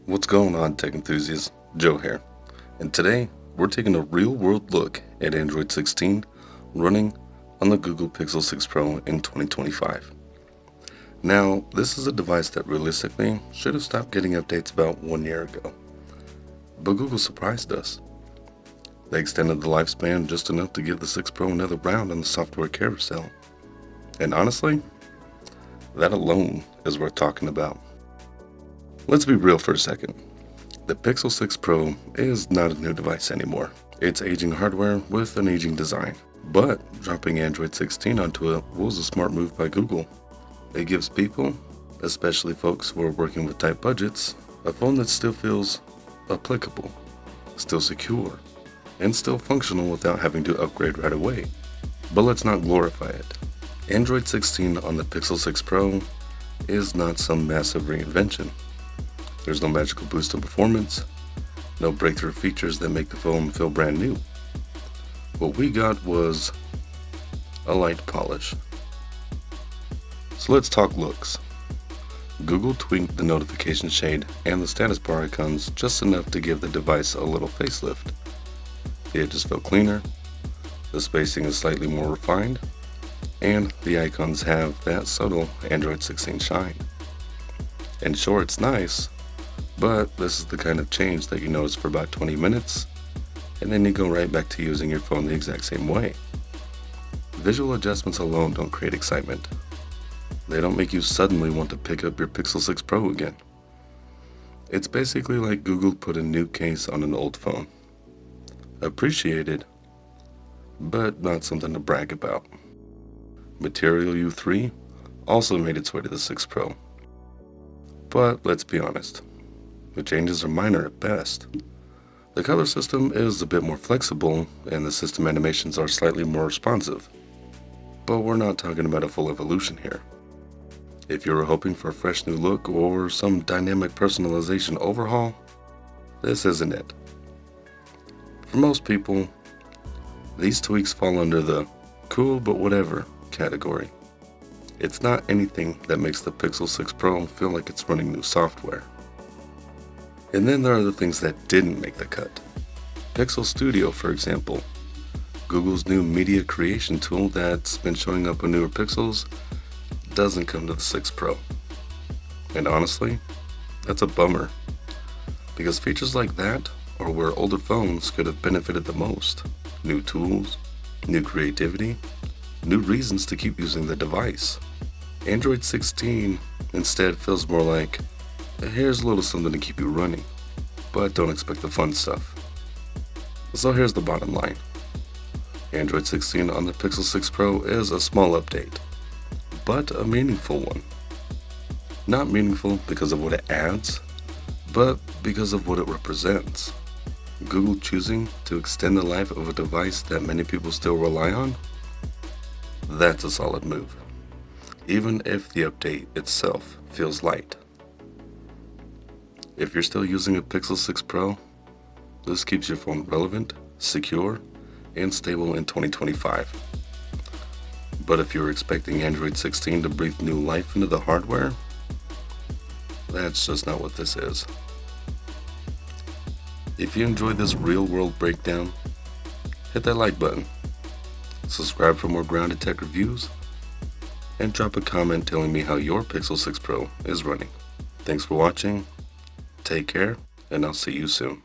What's going on, tech enthusiasts? Joe here, and today we're taking a real-world look at Android 16 running on the Google Pixel 6 Pro in 2025. Now, this is a device that realistically should have stopped getting updates about 1 year ago, but Google surprised us. They extended the lifespan just enough to give the 6 Pro another round on the software carousel, and honestly, that alone is worth talking about. Let's be real for a second. The Pixel 6 Pro is not a new device anymore. It's aging hardware with an aging design. But dropping Android 16 onto it was a smart move by Google. It gives people, especially folks who are working with tight budgets, a phone that still feels applicable, still secure, and still functional without having to upgrade right away. But let's not glorify it. Android 16 on the Pixel 6 Pro is not some massive reinvention. There's no magical boost in performance, no breakthrough features that make the phone feel brand new. What we got was a light polish. So let's talk looks. Google tweaked the notification shade and the status bar icons just enough to give the device a little facelift. The edges feel cleaner, the spacing is slightly more refined, and the icons have that subtle Android 16 shine. And sure, it's nice, but this is the kind of change that you notice for about 20 minutes, and then you go right back to using your phone the exact same way. Visual adjustments alone don't create excitement. They don't make you suddenly want to pick up your Pixel 6 Pro again. It's basically like Google put a new case on an old phone. Appreciated, but not something to brag about. Material U3 also made its way to the 6 Pro. But let's be honest, the changes are minor at best. The color system is a bit more flexible and the system animations are slightly more responsive. But we're not talking about a full evolution here. If you're hoping for a fresh new look or some dynamic personalization overhaul, this isn't it. For most people, these tweaks fall under the cool but whatever category. It's not anything that makes the Pixel 6 Pro feel like it's running new software. And then there are the things that didn't make the cut. Pixel Studio, for example, Google's new media creation tool that's been showing up on newer Pixels, doesn't come to the 6 Pro. And honestly, that's a bummer, because features like that are where older phones could have benefited the most. New tools, new creativity, new reasons to keep using the device. Android 16 instead feels more like, here's a little something to keep you running, but don't expect the fun stuff. So here's the bottom line. Android 16 on the Pixel 6 Pro is a small update, but a meaningful one. Not meaningful because of what it adds, but because of what it represents. Google choosing to extend the life of a device that many people still rely on? That's a solid move, even if the update itself feels light. If you're still using a Pixel 6 Pro, this keeps your phone relevant, secure, and stable in 2025. But if you're expecting Android 16 to breathe new life into the hardware, that's just not what this is. If you enjoyed this real-world breakdown, hit that like button, subscribe for more grounded tech reviews, and drop a comment telling me how your Pixel 6 Pro is running. Thanks for watching, take care, and I'll see you soon.